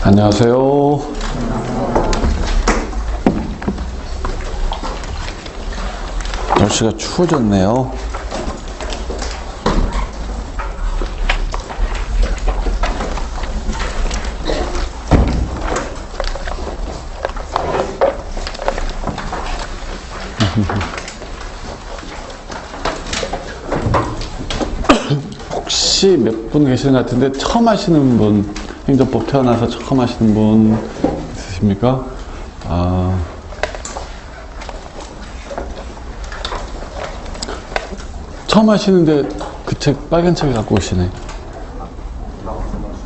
안녕하세요. 날씨가 추워졌네요. 혹시 몇 분 계시는 것 같은데 처음 하시는 분, 행정법 태어나서 처음 하시는 분 있으십니까? 처음 하시는데 그 책, 빨간 책을 갖고 오시네.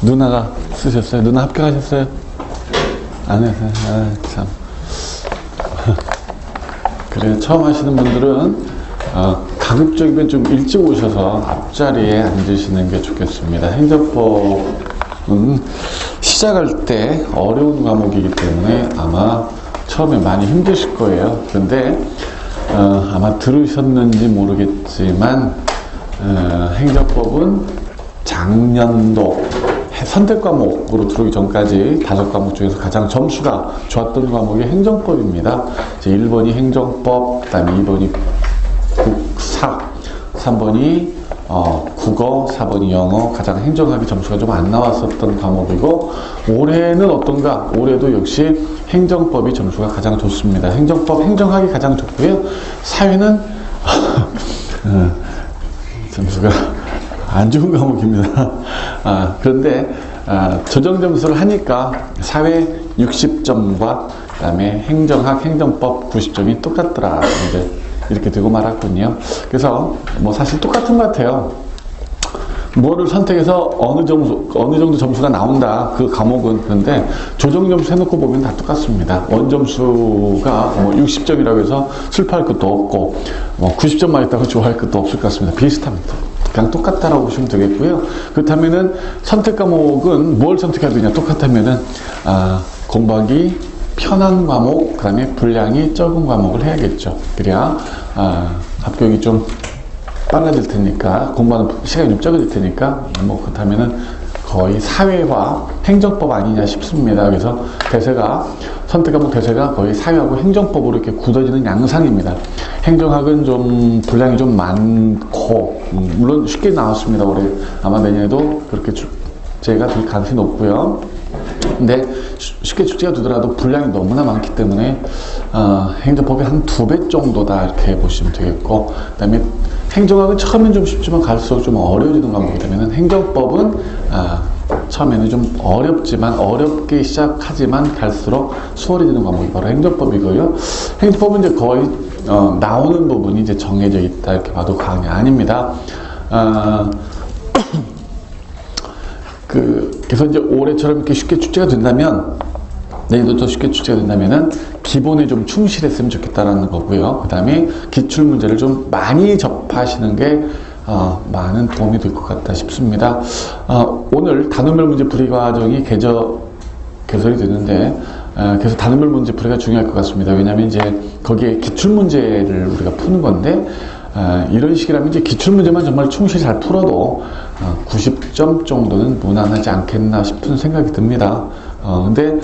누나가 쓰셨어요? 누나 합격하셨어요? 안 했어요? 참. 그래, 처음 하시는 분들은 가급적이면 좀 일찍 오셔서 앞자리에 앉으시는 게 좋겠습니다. 행정법은 시작할 때 어려운 과목이기 때문에 아마 처음에 많이 힘드실 거예요. 그런데 아마 들으셨는지 모르겠지만 행정법은 작년도 선택 과목으로 들어오기 전까지 5과목 중에서 가장 점수가 좋았던 과목이 행정법입니다. 1번이 행정법, 그 다음에 2번이 국사, 3번이 국어, 4번이 영어, 가장 행정학이 점수가 좀 안 나왔었던 과목이고, 올해는 어떤가? 올해도 역시 행정법이 점수가 가장 좋습니다. 행정법, 행정학이 가장 좋고요. 사회는 점수가 안 좋은 과목입니다. 그런데 조정 점수를 하니까 사회 60점과 그 다음에 행정학, 행정법 90점이 똑같더라. 이제 이렇게 되고 말았군요. 그래서 뭐 사실 똑같은 것 같아요. 뭐를 선택해서 어느 정도 점수가 나온다, 그 과목은. 그런데 조정 점수 해놓고 보면 다 똑같습니다. 원점수가 뭐 60점이라고 해서 슬퍼할 것도 없고, 뭐 90점 맞았다고 좋아할 것도 없을 것 같습니다. 비슷합니다. 그냥 똑같다라고 보시면 되겠고요. 그렇다면은 선택 과목은 뭘 선택해야 되냐? 똑같다면은 공부하기 편한 과목, 그 다음에 분량이 적은 과목을 해야겠죠. 그래야 합격이 좀 빨라질 테니까, 공부하는 시간이 좀 적어질 테니까, 뭐 그렇다면은 거의 사회와 행정법 아니냐 싶습니다. 그래서 대세가, 선택 과목 대세가 거의 사회하고 행정법으로 이렇게 굳어지는 양상입니다. 행정학은 좀 분량이 좀 많고, 물론 쉽게 나왔습니다. 올해 아마 내년에도 그렇게 제가 될 가능성이 높고요. 근데 쉽게 축제가 되더라도 분량이 너무나 많기 때문에 행정법이 한 2배 정도다, 이렇게 보시면 되겠고, 그 다음에 행정학은 처음엔 좀 쉽지만 갈수록 좀 어려워지는 과목이기 때문에 행정법은 처음에는 좀 어렵게 시작하지만 갈수록 수월해지는 과목이 바로 행정법이고요. 행정법은 이제 거의 나오는 부분이 이제 정해져 있다, 이렇게 봐도 과언이 아닙니다. 그래서 이제 올해처럼 이렇게 쉽게 출제가 된다면, 내년도 더 쉽게 출제가 된다면은 기본에 좀 충실했으면 좋겠다라는 거고요. 그 다음에 기출 문제를 좀 많이 접하시는 게 많은 도움이 될 것 같다 싶습니다. 오늘 단원별 문제 풀이 과정이 개설이 되는데, 그래서 단원별 문제 풀이가 중요할 것 같습니다. 왜냐하면 이제 거기에 기출 문제를 우리가 푸는 건데, 이런 식이라면 이제 기출 문제만 정말 충실히 잘 풀어도 90점 정도는 무난하지 않겠나 싶은 생각이 듭니다. 근데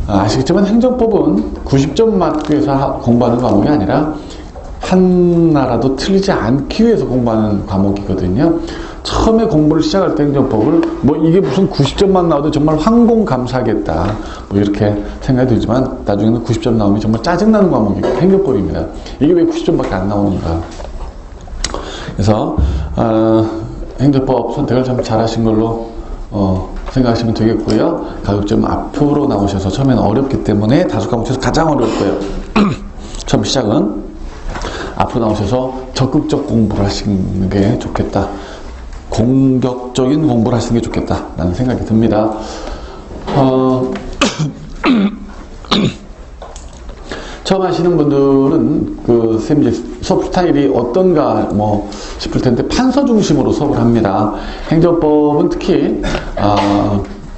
아시겠지만 행정법은 90점 맞기 위해서 공부하는 과목이 아니라 하나라도 틀리지 않기 위해서 공부하는 과목이거든요. 처음에 공부를 시작할 때 행정법을 뭐 이게 무슨 90점만 나와도 정말 황공감사하겠다, 뭐 이렇게 생각이 들지만 나중에는 90점 나오면 정말 짜증나는 과목이 행정법입니다. 이게 왜 90점밖에 안 나오는가. 그래서 행정법 선택을 참 잘하신 걸로 생각하시면 되겠고요. 가급적 앞으로 나오셔서, 처음에는 어렵기 때문에 5과목 중에서 가장 어려울 거예요. 처음 시작은 앞으로 나오셔서 적극적 공부를 하시는 게 좋겠다, 공격적인 공부를 하시는 게 좋겠다 라는 생각이 듭니다. 처음 하시는 분들은 쌤 이제 수업 스타일이 어떤가 뭐 싶을 텐데, 판서 중심으로 수업을 합니다. 행정법은 특히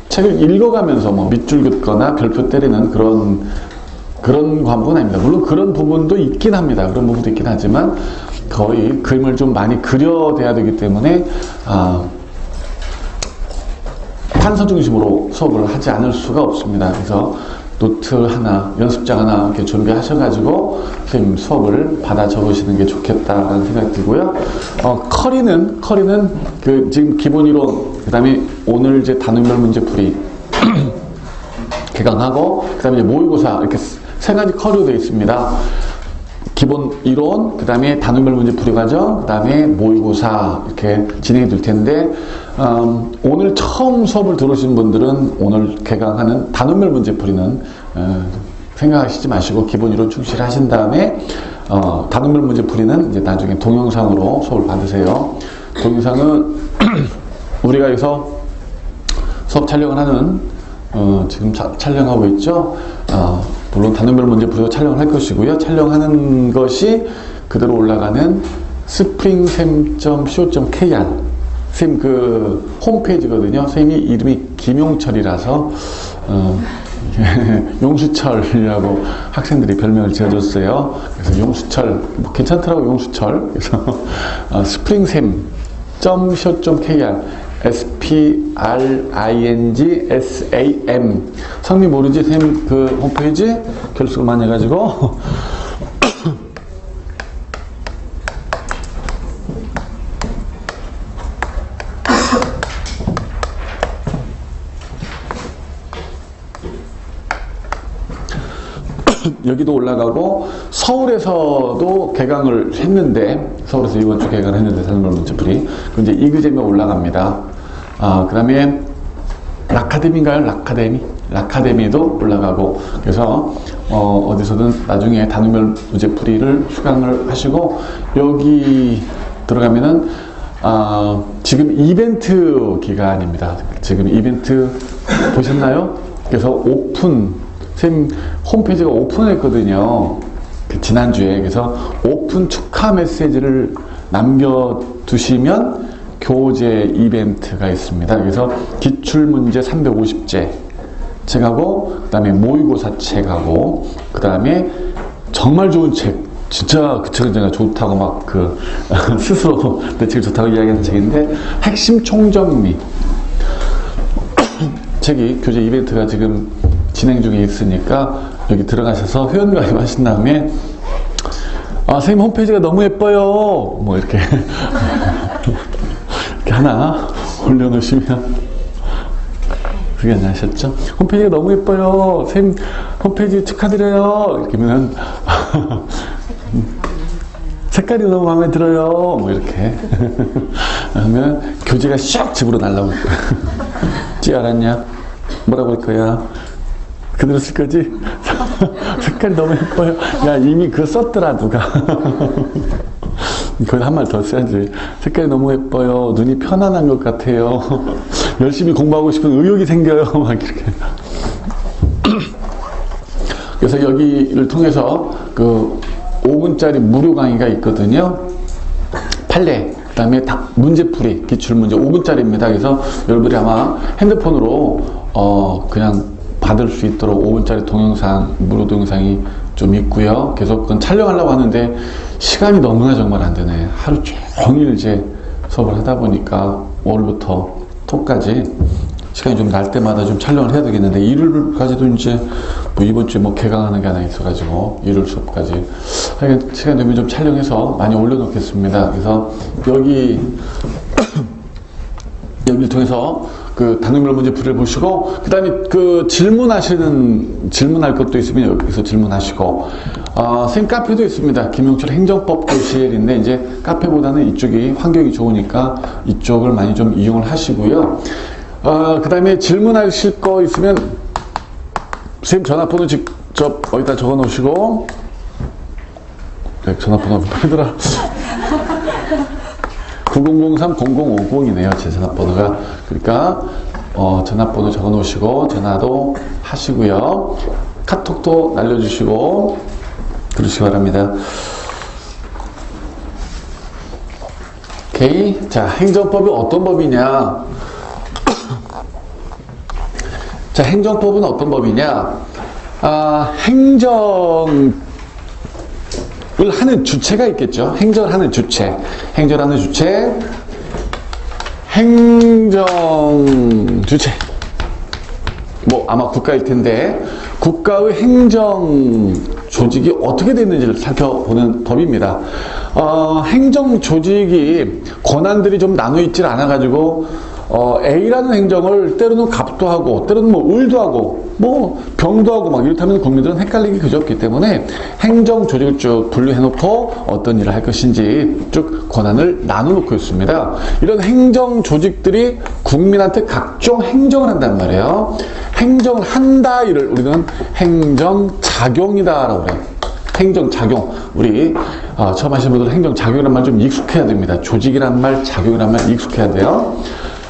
책을 읽어가면서 뭐 밑줄 긋거나 별표 때리는 그런 과목은 아닙니다. 물론 그런 부분도 있긴 합니다. 그런 부분도 있긴 하지만 거의 그림을 좀 많이 그려대야 되기 때문에 판서 중심으로 수업을 하지 않을 수가 없습니다. 그래서 노트 하나, 연습장 하나 이렇게 준비하셔가지고 선생님 수업을 받아 적으시는 게 좋겠다라는 생각이 들고요. 커리는 그 지금 기본 이론, 그 다음에 오늘 이제 단원별 문제풀이 개강하고, 그 다음에 이제 모의고사 이렇게 세 가지 커리로 되어 있습니다. 기본 이론, 그 다음에 단원별 문제풀이 과정, 그 다음에 모의고사 이렇게 진행이 될 텐데, 오늘 처음 수업을 들으신 분들은 오늘 개강하는 단원별 문제풀이는 생각하시지 마시고 기본 이론 충실하신 다음에 단원별 문제풀이는 이제 나중에 동영상으로 수업을 받으세요. 동영상은 우리가 여기서 수업 촬영을 하는 지금 촬영하고 있죠. 물론 단원별 문제풀이도 촬영을 할 것이고요. 촬영하는 것이 그대로 올라가는 springsem.co.kr 선생님 그 홈페이지거든요. 선생님이 이름이 김용철이라서 용수철이라고 학생들이 별명을 지어줬어요. 그래서 용수철, 뭐 괜찮더라고 용수철. 그래서 springsem.co.kr SPRINGSAM 성미 모르지? 선생님 그 홈페이지 결수를 많이 해가지고 여기도 올라가고, 서울에서도 개강을 했는데, 서울에서 이번 주 개강을 했는데, 단원별 문제풀이. 그 이제 이그잼에 올라갑니다. 그 다음에, 라카데미인가요? 라카데미도 올라가고, 그래서, 어디서든 나중에 단원별 문제풀이를 수강을 하시고, 여기 들어가면은, 지금 이벤트 기간입니다. 지금 이벤트 보셨나요? 그래서 선생님 홈페이지가 오픈했거든요. 지난주에. 그래서 오픈 축하 메시지를 남겨두시면 교재 이벤트가 있습니다. 그래서 기출문제 350제 책하고, 그 다음에 모의고사 책하고, 그 다음에 정말 좋은 책, 진짜 그 책은 제가 좋다고 막 스스로 내 책이 좋다고 이야기하는 책인데, 핵심 총정리 책이 교재 이벤트가 지금 진행 중에 있으니까 여기 들어가셔서 회원가입 하신 다음에 선생님 홈페이지가 너무 예뻐요 뭐 이렇게 이렇게 하나 올려놓으시면 그게 아셨죠? 홈페이지가 너무 예뻐요 선생님 홈페이지 축하드려요 이렇게 하면 색깔이 너무 마음에 들어요 뭐 이렇게 하면 교재가 샥 집으로 날라올 거야. 찌 알았냐? 뭐라고 할 거야? 그대로 쓸 거지? 색깔이 너무 예뻐요. 야, 이미 그거 썼더라, 누가. 거기다 한 말 더 써야지. 색깔이 너무 예뻐요. 눈이 편안한 것 같아요. 열심히 공부하고 싶은 의욕이 생겨요. 막 이렇게. 그래서 여기를 통해서 그 5분짜리 무료 강의가 있거든요. 판례, 그 다음에 문제풀이, 기출문제 5분짜리입니다. 그래서 여러분들이 아마 핸드폰으로 그냥 받을 수 있도록 5분짜리 동영상, 무료 동영상이 좀 있고요. 계속 그건 촬영하려고 하는데 시간이 너무나 정말 안 되네. 하루 종일 이제 수업을 하다 보니까 월부터 토까지 시간이 좀 날 때마다 좀 촬영을 해야 되겠는데, 일요일까지도 이제 뭐 이번 주에 뭐 개강하는 게 하나 있어가지고 일요일 수업까지 하여간 시간 되면 좀 촬영해서 많이 올려놓겠습니다. 그래서 여기를 통해서 그 단원별 문제풀이를 보시고, 그 다음에 그 질문할 것도 있으면 여기서 질문하시고, 선생님 카페도 있습니다. 김용철 행정법 교실인데, 이제 카페보다는 이쪽이 환경이 좋으니까 이쪽을 많이 좀 이용을 하시고요. 그 다음에 질문하실 거 있으면 선생님 전화번호 직접 어디다 적어 놓으시고, 네, 전화번호 빨리더라. 9003-0050이네요. 제 전화번호가. 그러니까 전화번호 적어 놓으시고 전화도 하시고요. 카톡도 날려주시고 그러시기 바랍니다. 오케이. 자, 행정법이 어떤 법이냐? 자, 행정법은 어떤 법이냐? 행정을 하는 주체가 있겠죠. 행정을 하는 주체. 행정 주체. 아마 국가일 텐데 국가의 행정 조직이 어떻게 됐는지를 살펴보는 법입니다. 행정 조직이 권한들이 좀 나눠 있질 않아 가지고 A라는 행정을 때로는 갑도 하고 때로는 뭐 을도 하고 뭐 병도 하고 막 이렇다면 국민들은 헷갈리기 그저없기 때문에 행정 조직을 쭉 분류해 놓고 어떤 일을 할 것인지 쭉 권한을 나눠 놓고 있습니다. 이런 행정 조직들이 국민한테 각종 행정을 한단 말이에요. 행정을 한다 일을 우리는 행정작용이다라고 그래요. 행정작용. 우리 처음 하시는 분들은 행정작용이라는 말 좀 익숙해야 됩니다. 조직이란 말, 작용이란 말 익숙해야 돼요.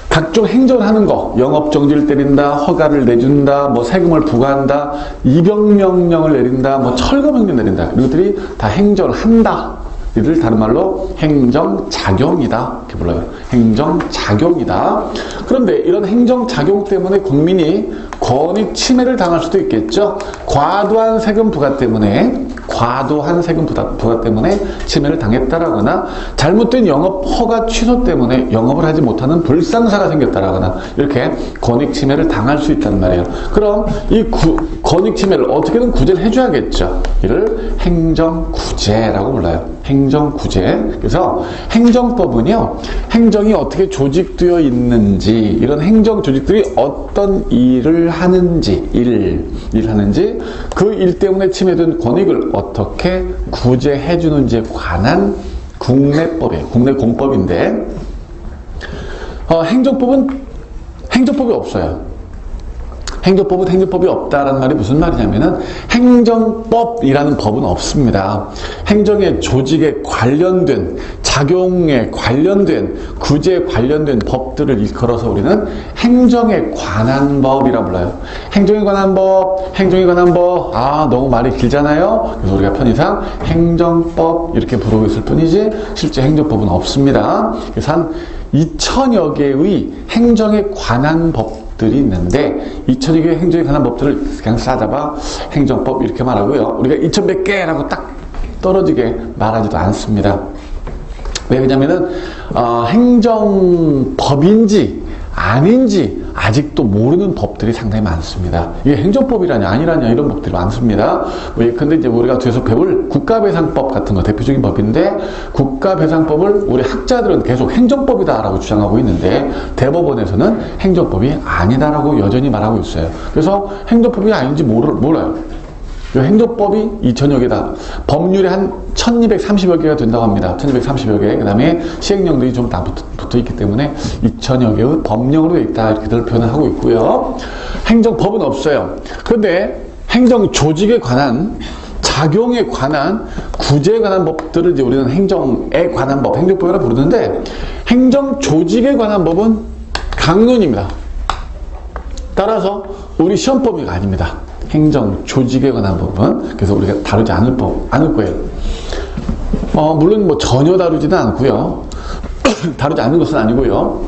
각종 행정을 하는 거, 영업정지를 때린다, 허가를 내준다, 뭐 세금을 부과한다, 입영명령을 내린다, 뭐 철거명령 내린다. 이것들이 다 행정을 한다. 이를 다른 말로 행정작용이다. 이렇게 불러요. 행정작용이다. 그런데 이런 행정작용 때문에 국민이 권익 침해를 당할 수도 있겠죠. 과도한 세금 부과 때문에 침해를 당했다라거나 잘못된 영업 허가 취소 때문에 영업을 하지 못하는 불상사가 생겼다라거나 이렇게 권익 침해를 당할 수 있단 말이에요. 그럼 이 권익 침해를 어떻게든 구제를 해줘야겠죠. 이를 행정구제라고 불러요. 행정구제. 그래서 행정법은요, 행정이 어떻게 조직되어 있는지, 이런 행정 조직들이 어떤 일을 하는지, 그 일 때문에 침해된 권익을 어떻게 구제해 주는지에 관한 국내법이에요. 국내 공법인데, 행정법이 없어요. 행정법이 없다라는 말이 무슨 말이냐면은 행정법이라는 법은 없습니다. 행정의 조직에 관련된, 작용에 관련된, 구제에 관련된 법들을 일컬어서 우리는 행정에 관한 법이라 불러요. 행정에 관한 법, 너무 말이 길잖아요. 그래서 우리가 편의상 행정법 이렇게 부르고 있을 뿐이지 실제 행정법은 없습니다. 그래서 한 2000여 개의 행정에 관한 법들이 있는데 2000여 개의 행정에 관한 법들을 그냥 싸잡아 행정법 이렇게 말하고요. 우리가 2100 개라고 딱 떨어지게 말하지도 않습니다. 왜 그러냐면은 행정법인지 아닌지 아직도 모르는 법들이 상당히 많습니다. 이게 행정법이라냐 아니라냐 이런 법들이 많습니다. 근데 이제 우리가 뒤에서 배울 국가배상법 같은 거 대표적인 법인데, 국가배상법을 우리 학자들은 계속 행정법이다라고 주장하고 있는데 대법원에서는 행정법이 아니다라고 여전히 말하고 있어요. 그래서 행정법이 아닌지 몰라요. 행정법이 2000여 개다. 법률이 한 1230여 개가 된다고 합니다. 1230여 개. 그 다음에 시행령들이 좀 다 붙어 있기 때문에 2000여 개의 법령으로 되어 있다. 이렇게들 표현을 하고 있고요. 행정법은 없어요. 그런데 행정 조직에 관한, 작용에 관한, 구제에 관한 법들을 이제 우리는 행정에 관한 법, 행정법이라고 부르는데, 행정 조직에 관한 법은 강론입니다. 따라서 우리 시험법이 아닙니다. 행정 조직에 관한 법은. 그래서 우리가 다루지 않을 거예요. 물론 뭐 전혀 다루지는 않고요. 다루지 않는 것은 아니고요.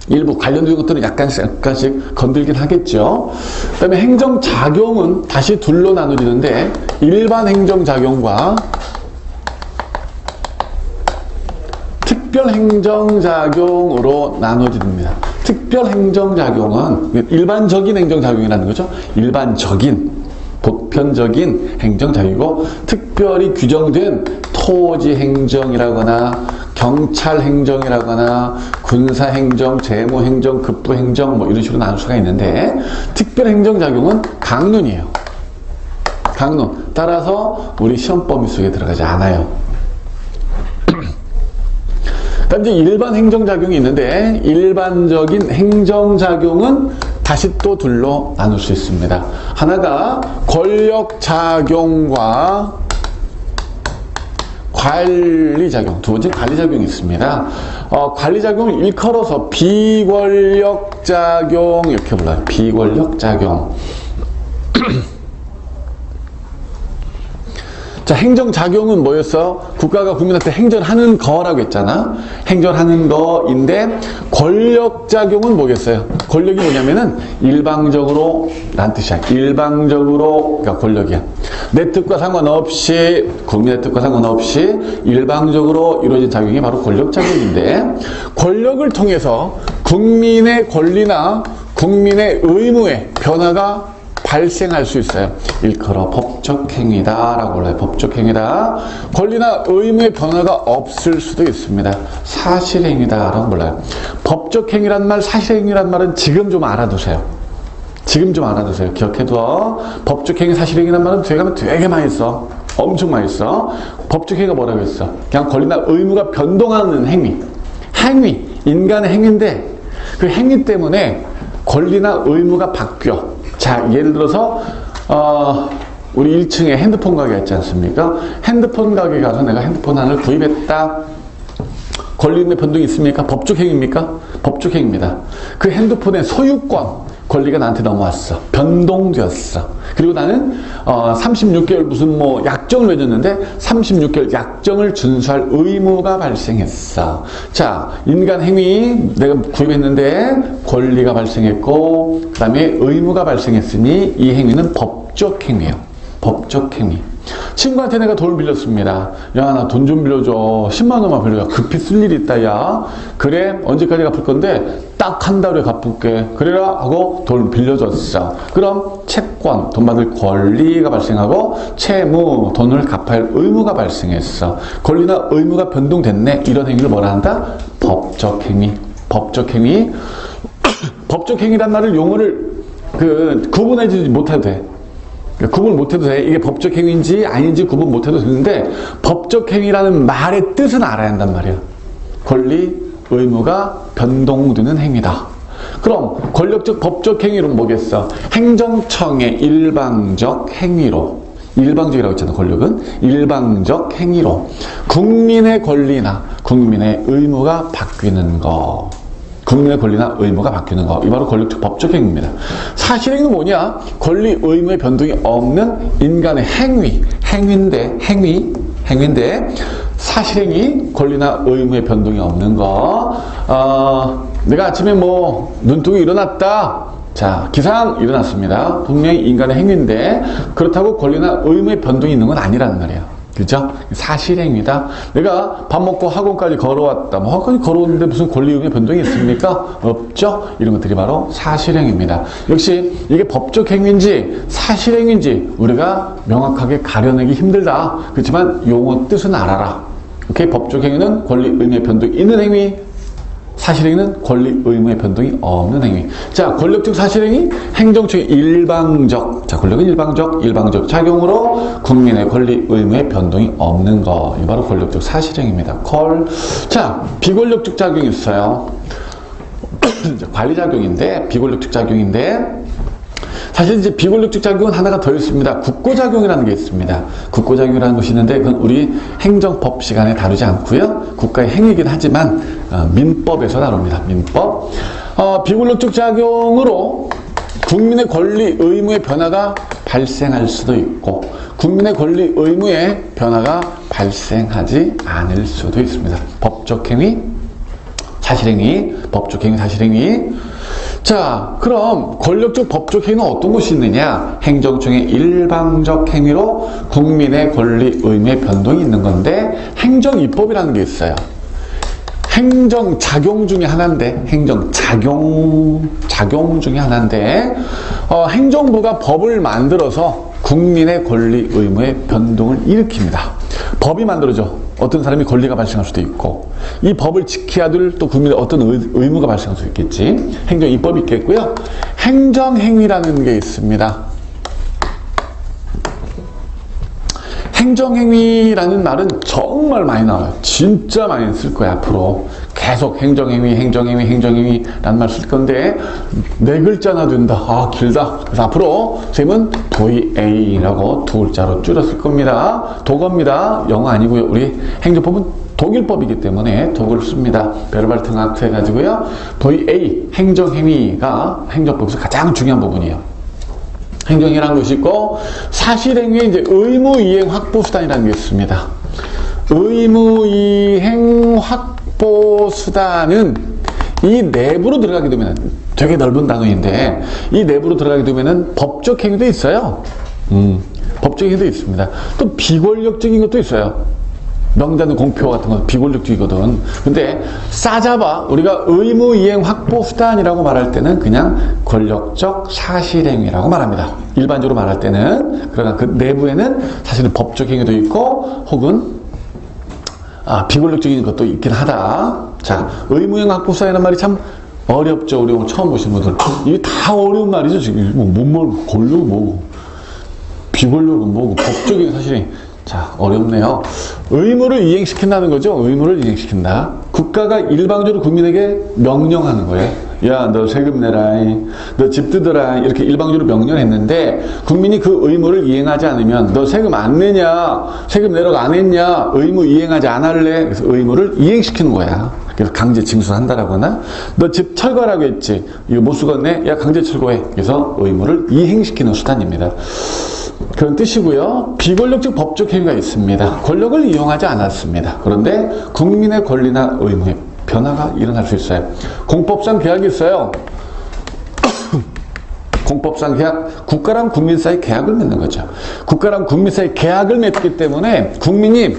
일부 관련된 것들은 약간씩 건들긴 하겠죠. 그 다음에 행정작용은 다시 둘로 나누어지는데, 일반 행정작용과 특별행정작용으로 나눠집니다. 특별행정작용은 일반적인 행정작용이라는 거죠. 일반적인, 보편적인 행정작용이고, 특별히 규정된 토지행정이라거나 경찰행정이라거나 군사행정, 재무행정, 급부행정 뭐 이런 식으로 나눌 수가 있는데, 특별행정작용은 강론이에요. 강론. 따라서 우리 시험 범위 속에 들어가지 않아요. 그다음 이제 일반 행정작용이 있는데, 일반적인 행정작용은 다시 또 둘로 나눌 수 있습니다. 하나가 권력작용과 관리작용, 두 번째 관리작용이 있습니다. 관리작용을 일컬어서 비권력작용 이렇게 불러요. 비권력작용. 자, 행정작용은 뭐였어? 국가가 국민한테 행정하는 거라고 했잖아. 행정하는 거인데, 권력작용은 뭐겠어요? 권력이 뭐냐면은 일방적으로 란 뜻이야. 일방적으로, 그러니까 권력이야. 내 뜻과 상관없이, 국민의 뜻과 상관없이 일방적으로 이루어진 작용이 바로 권력작용인데, 권력을 통해서 국민의 권리나 국민의 의무에 변화가 발생할 수 있어요. 일컬어 법적행위다 라고 불러요. 법적행위다. 권리나 의무의 변화가 없을 수도 있습니다. 사실행위다 라고 불러요. 법적행위란 말, 사실행위란 말은 지금 좀 알아두세요. 지금 좀 알아두세요. 기억해둬. 법적행위, 사실행위란 말은 뒤에 가면 되게 많이 써. 엄청 많이 써. 법적행위가 뭐라고 했어? 그냥 권리나 의무가 변동하는 행위. 행위. 인간의 행위인데 그 행위 때문에 권리나 의무가 바뀌어. 자, 예를 들어서 우리 1층에 핸드폰 가게 있지 않습니까? 핸드폰 가게 가서 내가 핸드폰 하나를 구입했다. 권리의 변동이 있습니까? 법적행위입니까? 법적행위입니다. 그 핸드폰의 소유권 권리가 나한테 넘어왔어. 변동되었어. 그리고 나는 36개월 무슨 뭐 약정을 맺었는데 36개월 약정을 준수할 의무가 발생했어. 자, 인간 행위 내가 구입했는데 권리가 발생했고 그 다음에 의무가 발생했으니 이 행위는 법적 행위예요. 법적 행위. 친구한테 내가 돈을 빌렸습니다. 야, 나 돈 좀 빌려줘. 10만 원만 빌려줘. 급히 쓸 일이 있다, 야. 그래, 언제까지 갚을 건데? 딱 한 달에 갚을게. 그래라 하고 돈을 빌려줬어. 그럼 채권, 돈 받을 권리가 발생하고 채무, 돈을 갚아야 할 의무가 발생했어. 권리나 의무가 변동됐네. 이런 행위를 뭐라 한다? 법적 행위. 법적 행위. 법적 행위란 말을 용어를 구분해주지 못해도 돼. 구분 못해도 돼. 이게 법적 행위인지 아닌지 구분 못해도 되는데 법적 행위라는 말의 뜻은 알아야 한단 말이야. 권리, 의무가 변동되는 행위다. 그럼 권력적 법적 행위로는 뭐겠어? 행정청의 일방적 행위로, 일방적이라고 했잖아. 권력은 일방적 행위로 국민의 권리나 국민의 의무가 바뀌는 거. 국민의 권리나 의무가 바뀌는 거. 이 바로 권력적 법적 행위입니다. 사실행위는 뭐냐? 권리, 의무의 변동이 없는 인간의 행위인데 사실행위, 권리나 의무의 변동이 없는 거. 내가 아침에 뭐 눈뜨고 일어났다. 자, 기상 일어났습니다. 분명히 인간의 행위인데 그렇다고 권리나 의무의 변동이 있는 건 아니라는 말이에요. 그죠? 사실행위다. 내가 밥 먹고 학원까지 걸어왔다. 뭐 학원까지 걸어오는데 무슨 권리 의무의 변동이 있습니까? 없죠? 이런 것들이 바로 사실행위입니다. 역시 이게 법적 행위인지 사실행위인지 우리가 명확하게 가려내기 힘들다. 그렇지만 용어 뜻은 알아라. 오케이? 법적 행위는 권리 의무의 변동이 있는 행위, 사실행위는 권리 의무의 변동이 없는 행위. 자, 권력적 사실행위, 행정청의 일방적. 자, 권력은 일방적 작용으로 국민의 권리 의무의 변동이 없는 거. 이 바로 권력적 사실행위입니다. 자, 비권력적 작용이 있어요. 관리작용인데, 비권력적 작용인데, 사실 이제 비권력적 작용은 하나가 더 있습니다. 국고작용이라는 게 있습니다. 국고작용이라는 것이 있는데 그건 우리 행정법 시간에 다루지 않고요. 국가의 행위이긴 하지만 민법에서 다룹니다. 민법. 비권력적 작용으로 국민의 권리, 의무의 변화가 발생할 수도 있고 국민의 권리, 의무의 변화가 발생하지 않을 수도 있습니다. 법적 행위, 사실행위, 법적 행위, 사실행위. 자, 그럼 권력적 법적 행위는 어떤 것이 있느냐? 행정청의 일방적 행위로 국민의 권리, 의무의 변동이 있는 건데 행정입법이라는 게 있어요. 행정작용 중에 하나인데 행정작용 중에 하나인데 행정부가 법을 만들어서 국민의 권리, 의무의 변동을 일으킵니다. 법이 만들어져. 어떤 사람이 권리가 발생할 수도 있고 이 법을 지켜야 될 또 국민의 어떤 의무가 발생할 수 있겠지. 행정입법이 있겠고요. 행정행위라는 게 있습니다. 행정행위라는 말은 정말 많이 나와요. 진짜 많이 쓸 거야 앞으로. 계속 행정행위라는 말 쓸 건데 4글자나 된다. 아, 길다. 그래서 앞으로 선생님은 도의A라고 2글자로 줄였을 겁니다. 독어입니다. 영어 아니고요. 우리 행정법은 독일법이기 때문에 독어를 씁니다. 베르발 등학트 해가지고요. 도의A, 행정행위가 행정법에서 가장 중요한 부분이에요. 행정이라는 것이 있고 사실행위에 이제 의무이행 확보수단이라는 게 있습니다. 의무이행 확보수단은 이 내부로 들어가게 되면 되게 넓은 단어인데 이 내부로 들어가게 되면은 법적 행위도 있어요. 법적 행위도 있습니다. 또 비권력적인 것도 있어요. 명단의 공표 같은 건 비권력주의거든. 근데 싸잡아 우리가 의무이행 확보 수단이라고 말할 때는 그냥 권력적 사실행위라고 말합니다. 일반적으로 말할 때는. 그러나 그 내부에는 사실은 법적 행위도 있고 혹은 비권력적인 것도 있긴 하다. 자, 의무이행 확보 수단이라는 말이 참 어렵죠. 우리 오늘 처음 보시는 분들. 이게 다 어려운 말이죠. 지금 뭐 권력은 뭐고 비권력은 뭐고 법적인 사실이 자, 어렵네요. 의무를 이행시킨다는 거죠. 의무를 이행시킨다. 국가가 일방적으로 국민에게 명령하는 거예요. 야, 너 세금 내라. 너 집 뜯어라. 이렇게 일방적으로 명령했는데 국민이 그 의무를 이행하지 않으면 너 세금 안 내냐? 세금 내라고 안 했냐? 의무 이행하지 않을래? 그래서 의무를 이행시키는 거야. 그래서 강제 징수한다라거나 너 집 철거하라고 했지. 이거 못 쓰겠네? 야, 강제 철거해. 그래서 의무를 이행시키는 수단입니다. 그런 뜻이고요. 비권력적 법적 행위가 있습니다. 권력을 이용하지 않았습니다. 그런데 국민의 권리나 의무에 변화가 일어날 수 있어요. 공법상 계약이 있어요. 공법상 계약, 국가랑 국민 사이 계약을 맺는 거죠. 국가랑 국민 사이 계약을 맺기 때문에 국민이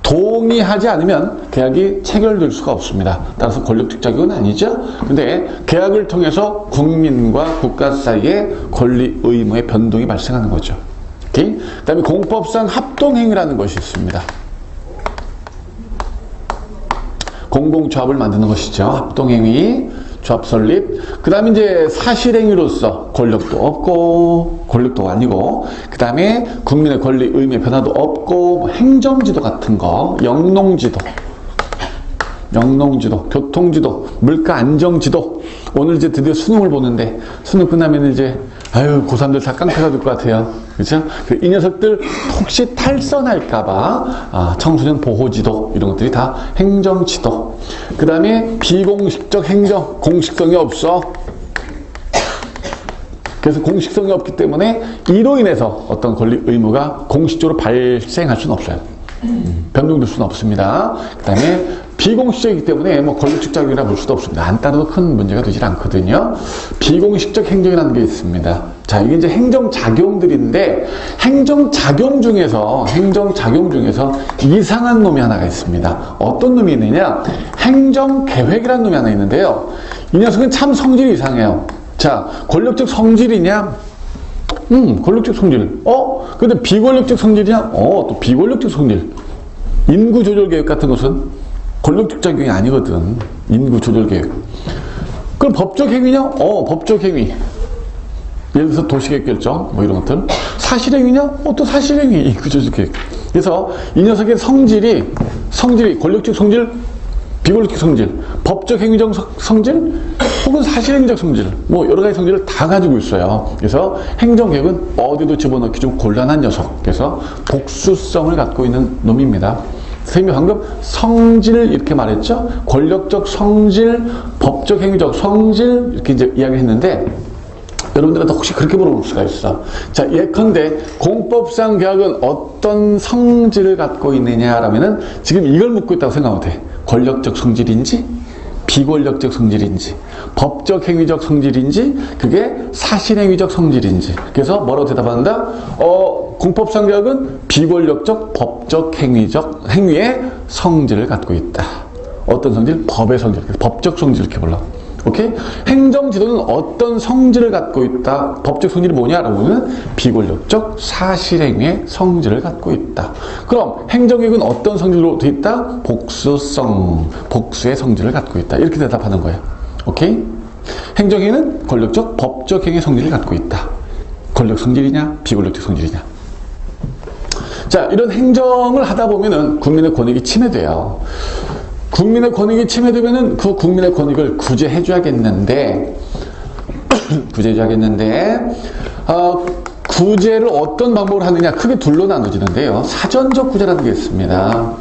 동의하지 않으면 계약이 체결될 수가 없습니다. 따라서 권력적 자격은 아니죠. 근데 계약을 통해서 국민과 국가 사이에 권리, 의무의 변동이 발생하는 거죠. 그 다음에 공법상 합동행위라는 것이 있습니다. 공공조합을 만드는 것이죠. 합동행위, 조합 설립. 그 다음에 이제 사실행위로서 권력도 없고, 권력도 아니고, 그 다음에 국민의 권리, 의무의 변화도 없고, 뭐 행정지도 같은 거, 영농지도, 교통지도, 물가안정지도. 오늘 이제 드디어 수능을 보는데, 수능 끝나면 이제, 아유, 고3들 다 깡패가 될 것 같아요. 그렇죠? 이 녀석들 혹시 탈선할까봐 청소년 보호지도 이런 것들이 다 행정지도. 그 다음에 비공식적 행정, 공식성이 없어. 그래서 공식성이 없기 때문에 이로 인해서 어떤 권리, 의무가 공식적으로 발생할 수는 없어요. 변동될 수는 없습니다. 그 다음에 비공식적이기 때문에 뭐 권력적 자격이라 볼 수도 없습니다. 안 따라도 큰 문제가 되질 않거든요. 비공식적 행정이라는 게 있습니다. 자, 이게 이제 행정작용들인데 행정작용 중에서 이상한 놈이 하나가 있습니다. 어떤 놈이 있느냐? 행정계획이라는 놈이 하나 있는데요. 이 녀석은 참 성질이 이상해요. 자, 권력적 성질이냐? 권력적 성질. 근데 비권력적 성질이냐? 또 비권력적 성질. 인구조절계획 같은 것은 권력적 작용이 아니거든. 인구조절계획. 그럼 법적 행위냐? 법적 행위. 예를 들어서 도시계획 결정, 뭐 이런 것들. 사실행위냐? 또 사실행위. 인구조절계획. 그래서 이 녀석의 성질이 권력적 성질, 비권력적 성질, 법적 행위적 성질, 혹은 사실행위적 성질, 뭐 여러 가지 성질을 다 가지고 있어요. 그래서 행정계획은 어디도 집어넣기 좀 곤란한 녀석. 그래서 복수성을 갖고 있는 놈입니다. 선생님이 방금 성질 이렇게 말했죠? 권력적 성질, 법적 행위적 성질 이렇게 이제 이야기했는데 여러분들한테 혹시 그렇게 물어볼 수가 있어. 자, 예컨대 공법상 계약은 어떤 성질을 갖고 있느냐라면은 지금 이걸 묻고 있다고 생각하면 돼. 권력적 성질인지 비권력적 성질인지 법적 행위적 성질인지 그게 사실행위적 성질인지. 그래서 뭐라고 대답한다? 공법상 계약은 비권력적 법적 행위의 성질을 갖고 있다. 어떤 성질? 법의 성질. 법적 성질 이렇게 불러. 오케이? 행정지도는 어떤 성질을 갖고 있다. 법적 성질이 뭐냐라고 하면 비권력적 사실행위의 성질을 갖고 있다. 그럼 행정계획은 어떤 성질로 되어 있다? 복수의 성질을 갖고 있다. 이렇게 대답하는 거예요. 오케이? 행정계획은 권력적 법적 행위의 성질을 갖고 있다. 권력 성질이냐? 비권력적 성질이냐? 자, 이런 행정을 하다 보면은 국민의 권익이 침해돼요. 국민의 권익이 침해되면은 그 국민의 권익을 구제해줘야겠는데, 구제를 어떤 방법으로 하느냐, 크게 둘로 나눠지는데요. 사전적 구제라는 게 있습니다.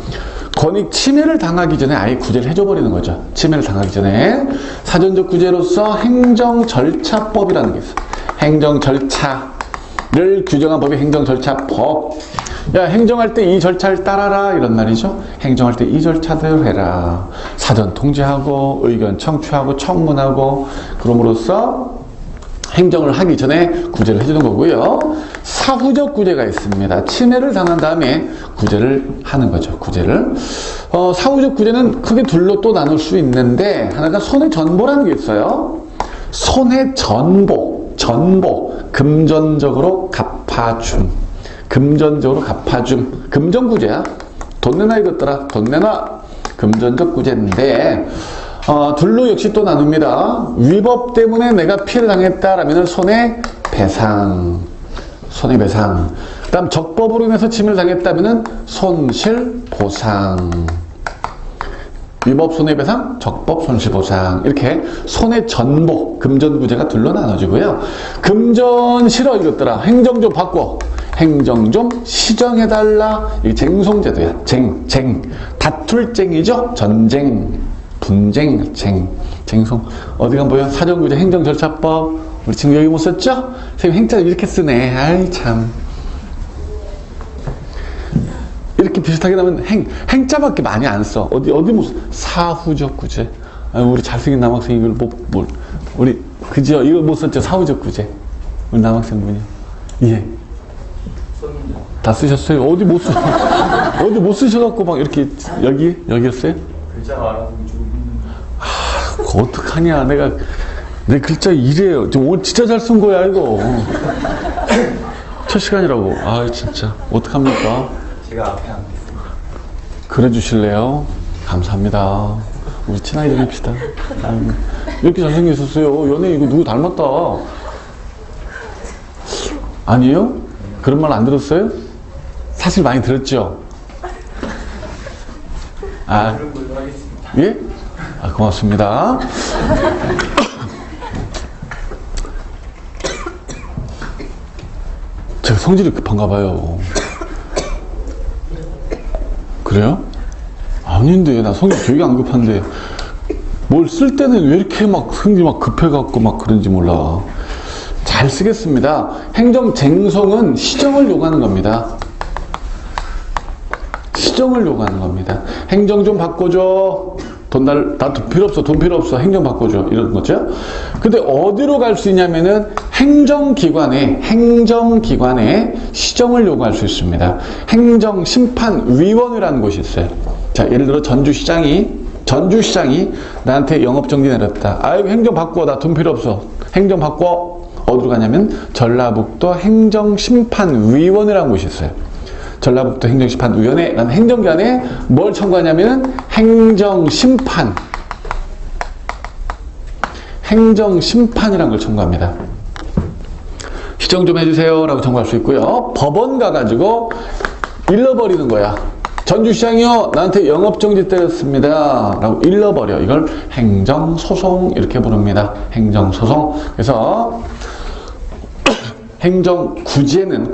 권익 침해를 당하기 전에 아예 구제를 해줘버리는 거죠. 침해를 당하기 전에. 사전적 구제로서 행정절차법이라는 게 있어요. 행정절차를 규정한 법이 행정절차법. 야, 행정할 때 이 절차를 따라라 이런 말이죠. 행정할 때 이 절차대로 해라. 사전 통지하고 의견 청취하고 청문하고 그럼으로써 행정을 하기 전에 구제를 해주는 거고요. 사후적 구제가 있습니다. 침해를 당한 다음에 구제를 하는 거죠. 구제를. 사후적 구제는 크게 둘로 또 나눌 수 있는데, 하나가 손해전보라는 게 있어요. 손해전보, 금전적으로 갚아줌. 금전적으로 갚아줌. 금전구제야. 돈 내놔 이것들아. 돈 내놔. 금전적 구제인데, 둘로 역시 또 나눕니다. 위법 때문에 내가 피해를 당했다라면 손해배상. 손해배상. 그 다음 적법으로 인해서 침해를 당했다면 손실보상. 위법 손해배상, 적법 손실보상. 이렇게 손해전보, 금전구제가 둘로 나눠지고요. 금전 싫어 이것들아. 행정 좀 바꿔. 행정 좀 시정해달라. 이게 쟁송제도야. 다툴쟁이죠. 전쟁, 분쟁, 쟁송. 어디 가면 보여? 사전구제 행정절차법. 우리 친구 여기 못 썼죠? 선생님 행자를 이렇게 쓰네. 아이 참. 이렇게 비슷하게 나면 행자밖에 많이 안 써. 어디 무슨 사후적 구제. 우리 잘생긴 남학생 이걸 우리 그죠? 이거 못 썼죠? 사후적 구제. 우리 남학생분이. 예. 다 쓰셨어요? 어디 못 쓰셔갖고 막 이렇게 여기였어요? 글자 말하는 좀. 그거 어떡하냐. 내 글자 이래요. 지금 오늘 진짜 잘 쓴 거야, 이거. 첫 시간이라고. 아, 진짜. 어떡합니까? 제가 앞에 앉겠습니다. 그래 주실래요? 감사합니다. 우리 친하게 지냅시다. 이렇게 잘생겼었어요. 연예 이거 누구 닮았다. 아니에요? 그런 말 안 들었어요? 사실 많이 들었죠? 아, 그런 걸로 하겠습니다. 예? 아, 고맙습니다. 제가 성질이 급한가 봐요. 그래요? 아닌데, 나 성질 되게 안 급한데. 뭘 쓸 때는 왜 이렇게 막 성질이 막 급해갖고 막 그런지 몰라. 잘 쓰겠습니다. 행정쟁송은 시정을 요구하는 겁니다. 시정을 요구하는 겁니다. 행정 좀 바꿔줘. 나 돈 필요 없어. 행정 바꿔줘. 이런 거죠. 근데 어디로 갈 수 있냐면은 행정기관에 시정을 요구할 수 있습니다. 행정심판위원회라는 곳이 있어요. 자, 예를 들어 전주시장이 나한테 영업정지 내렸다. 아이고, 행정 바꿔. 나 돈 필요 없어. 행정 바꿔. 어디로 가냐면 전라북도 행정심판위원회라는 곳이 있어요. 전라북도 행정심판위원회라는 행정기관에 뭘 청구하냐면 행정심판이라는 걸 청구합니다. 시정 좀 해주세요 라고 청구할 수 있고요. 법원 가가지고 잃어버리는 거야. 전주시장이요, 나한테 영업정지 때렸습니다 라고 잃어버려. 이걸 행정소송 이렇게 부릅니다. 행정소송. 그래서 행정구제는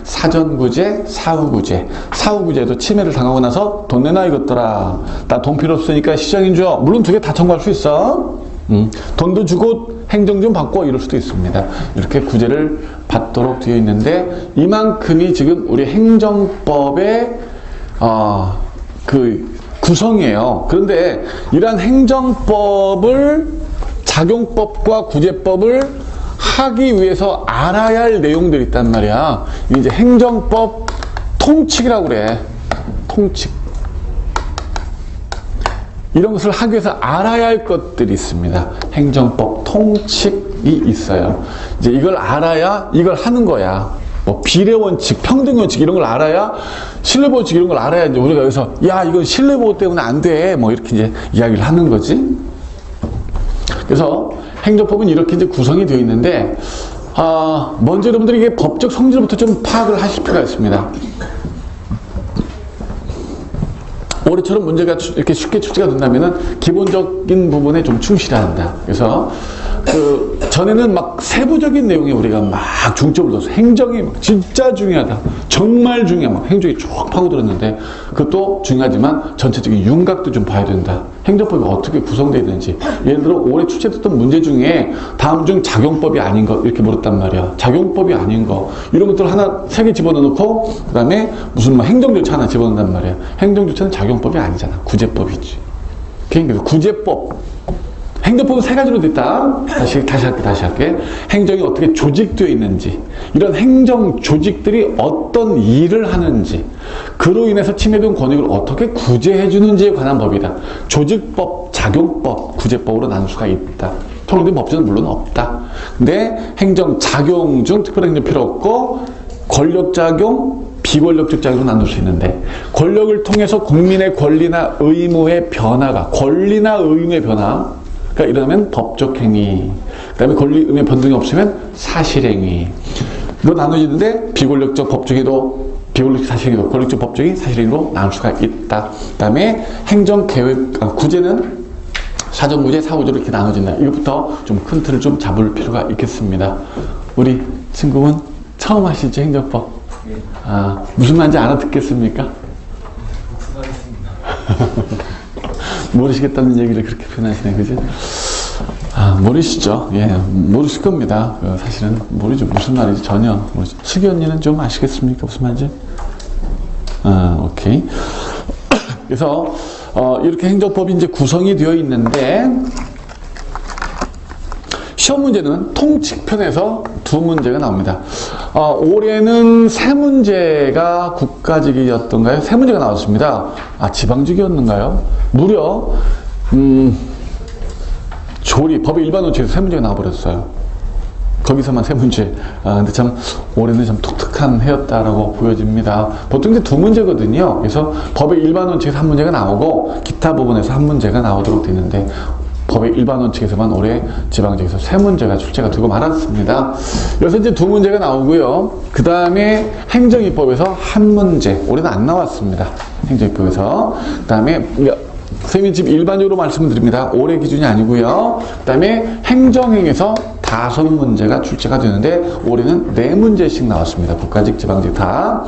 사전구제, 사후구제. 사후구제도 침해를 당하고 나서 돈 내놔 이것들아. 나 돈 필요 없으니까 시정인 줘. 물론 두 개 다 청구할 수 있어. 돈도 주고 행정 좀 바꿔 이럴 수도 있습니다. 이렇게 구제를 받도록 되어 있는데, 이만큼이 지금 우리 행정법의 그 구성이에요. 그런데 이러한 행정법을, 작용법과 구제법을 하기 위해서 알아야 할 내용들이 있단 말이야. 이제 행정법 통칙이라고 그래. 통칙. 이런 것을 하기 위해서 알아야 할 것들이 있습니다. 행정법 통칙이 있어요. 이제 이걸 알아야 이걸 하는 거야. 뭐 비례원칙, 평등원칙 이런 걸 알아야, 신뢰보호칙 이런 걸 알아야 이제 우리가 여기서 야, 이건 신뢰보호 때문에 안 돼. 뭐 이렇게 이제 이야기를 하는 거지. 그래서 행정법은 이렇게 이제 구성이 되어 있는데, 먼저 여러분들이 이게 법적 성질부터 좀 파악을 하실 필요가 있습니다. 올해처럼 문제가 이렇게 쉽게 출제가 된다면은 기본적인 부분에 좀 충실해야 한다. 그래서 전에는 막 세부적인 내용에 우리가 막 중점을 둬서 행정이 막 진짜 중요하다. 정말 중요한 막 행정이 쭉 파고들었는데, 그것도 중요하지만 전체적인 윤곽도 좀 봐야 된다. 행정법이 어떻게 구성되어 있는지. 예를 들어 올해 출제됐던 문제 중에 다음 중 작용법이 아닌 거 이렇게 물었단 말이야. 작용법이 아닌 거 이런 것들 하나 3개 집어넣고 그 다음에 무슨 뭐 행정절차 하나 집어넣는단 말이야. 행정절차는 작용법이 아니잖아. 구제법이지. 그러니까 구제법, 행정법은 세 가지로 됐다. 다시 할게. 행정이 어떻게 조직되어 있는지, 이런 행정 조직들이 어떤 일을 하는지, 그로 인해서 침해된 권익을 어떻게 구제해 주는지에 관한 법이다. 조직법, 작용법, 구제법으로 나눌 수가 있다. 통일된 법제는 물론 없다. 근데 행정 작용 중 특별행정 필요 없고, 권력작용, 비권력적 작용으로 나눌 수 있는데, 권력을 통해서 국민의 권리나 의무의 변화가, 권리나 의무의 변화, 가 일어나면 법적 행위, 그 다음에 권리, 의무의 변동이 없으면 사실행위. 이거 나눠지는데, 비권력적 법적이도, 비권력적 사실행위도, 권력적 법적이 사실행위로 나눌 수가 있다. 그 다음에 행정계획, 구제는 사전구제, 사후구제로 이렇게 나눠진다. 이것부터 좀 큰 틀을 좀 잡을 필요가 있겠습니다. 우리 친구분 처음 하시죠, 행정법? 예. 아, 무슨 말인지 알아듣겠습니까? 복습하겠습니다. 모르시겠다는 얘기를 그렇게 표현하시네, 그지? 아, 모르시죠? 예, 모르실 겁니다. 사실은 모르죠. 무슨 말인지 전혀 모르죠. 슬기 언니는 좀 아시겠습니까? 무슨 말인지? 아, 오케이. 그래서, 이렇게 행정법이 이제 구성이 되어 있는데, 시험 문제는 통칙편에서 두 문제가 나옵니다. 올해는 세 문제가 국가직이었던가요? 세 문제가 나왔습니다. 아, 지방직이었는가요? 무려 조리, 법의 일반 원칙에서 세 문제가 나와버렸어요. 거기서만 세 문제. 근데 참 올해는 참 독특한 해였다라고 보여집니다. 보통 이제 두 문제거든요. 그래서 법의 일반 원칙에서 한 문제가 나오고 기타 부분에서 한 문제가 나오도록 되어 있는데, 법의 일반 원칙에서만 올해 지방직에서 세 문제가 출제가 되고 말았습니다. 여기서 이제 두 문제가 나오고요. 그 다음에 행정입법에서 한 문제, 올해는 안 나왔습니다. 행정입법에서. 그 다음에 선생님이 지금 일반적으로 말씀을 드립니다. 올해 기준이 아니고요. 그 다음에 행정행에서 5문제가 출제가 되는데, 올해는 4문제씩 나왔습니다. 국가직, 지방직 다.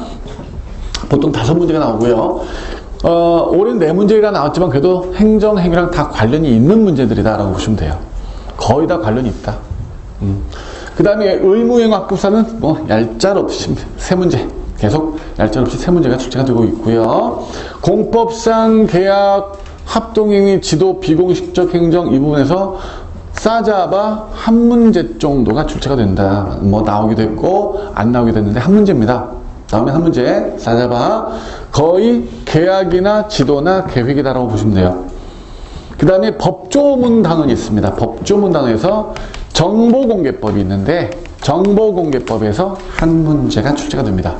보통 5문제가 나오고요. 올해는 4문제가 나왔지만 그래도 행정행위랑 다 관련이 있는 문제들이다라고 보시면 돼요. 거의 다 관련이 있다. 그 다음에 의무행 학급사는 뭐 얄짤없이 3문제, 계속 얄짤없이 3문제가 출제가 되고 있고요. 공법상 계약, 합동행위, 지도, 비공식적 행정 이 부분에서 싸잡아 한 문제 정도가 출제가 된다. 뭐 나오기도 했고 안 나오기도 했는데 한 문제입니다. 다음에 한 문제 싸잡아 거의 계약이나 지도나 계획이다라고 보시면 돼요. 그 다음에 법조문 단원이 있습니다. 법조문 단원에서 정보공개법이 있는데, 정보공개법에서 한 문제가 출제가 됩니다.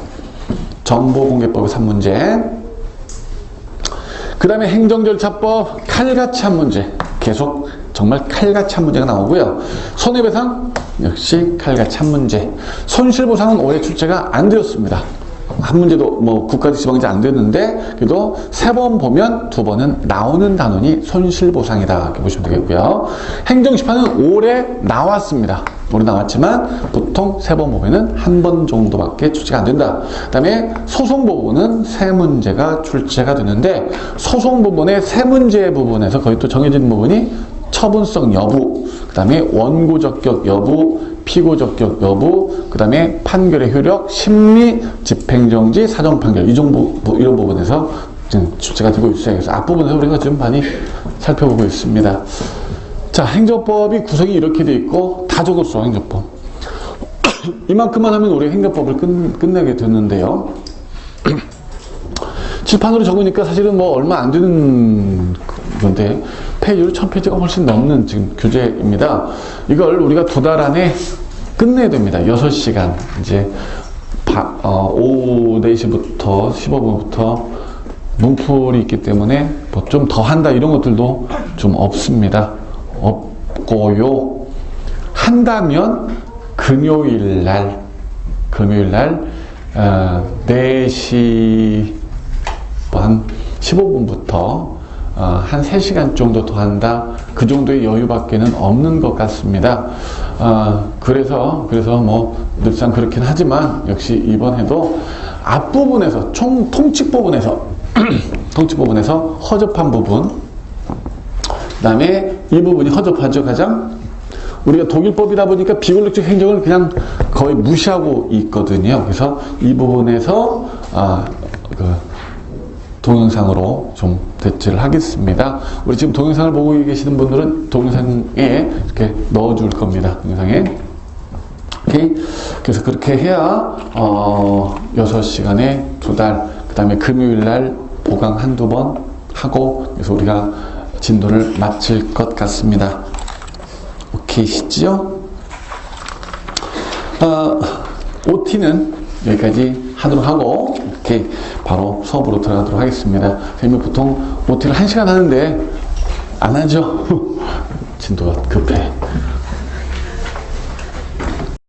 정보공개법에서 한 문제. 그 다음에 행정절차법 칼같이 한 문제. 계속 정말 칼같이 한 문제가 나오고요. 손해배상 역시 칼같이 한 문제. 손실보상은 올해 출제가 안 되었습니다. 한 문제도 뭐 국가직 지방직 안 됐는데, 그래도 3번 보면 2번은 나오는 단원이 손실보상이다 이렇게 보시면 되겠고요. 행정심판은 올해 나왔습니다. 올해 나왔지만 보통 3번 보면은 한 번 정도밖에 출제가 안 된다. 그 다음에 소송부분은 3문제가 출제가 되는데, 소송부분의 3문제 부분에서 거의 또 정해진 부분이 처분성 여부, 그 다음에 원고 적격 여부, 피고 적격 여부, 그 다음에 판결의 효력, 심리, 집행정지, 사정판결, 이런 부분에서 지금 출제가 되고 있어요. 그래서 앞부분에서 우리가 좀 많이 살펴보고 있습니다. 자, 행정법이 구성이 이렇게 돼 있고, 다 적었어, 행정법. 이만큼만 하면 우리 행정법을 끝내게 됐는데요. 칠판으로 적으니까 사실은 뭐 얼마 안 되는 건데, 페이지로 1000페이지가 훨씬 넘는 지금 교재입니다. 이걸 우리가 2달 안에 끝내야 됩니다. 6시간. 이제, 오후 4시부터 15분부터 문풀이 있기 때문에 뭐 좀 더 한다 이런 것들도 좀 없습니다. 없고요. 한다면 금요일 날 4시 한 15분부터 한 3시간 정도 더 한다. 그 정도의 여유밖에는 없는 것 같습니다. 그래서 뭐 늘상 그렇긴 하지만 역시 이번 해도 앞부분에서 통칙 부분에서 허접한 부분, 그 다음에 이 부분이 허접하죠. 가장 우리가 독일법이다 보니까 비권력적 행정을 그냥 거의 무시하고 있거든요. 그래서 이 부분에서 동영상으로 좀 대체를 하겠습니다. 우리 지금 동영상을 보고 계시는 분들은 동영상에 이렇게 넣어줄 겁니다. 동영상에. 오케이. 그래서 그렇게 해야 6시간에 2달, 그 다음에 금요일날 보강 한두 번 하고, 그래서 우리가 진도를 마칠 것 같습니다. 오케이시죠? OT는 여기까지 하도록 하고, 이렇게 바로 수업으로 들어가도록 하겠습니다. 선생님이 보통 OT를 1시간 하는데 안 하죠? 진도가 급해.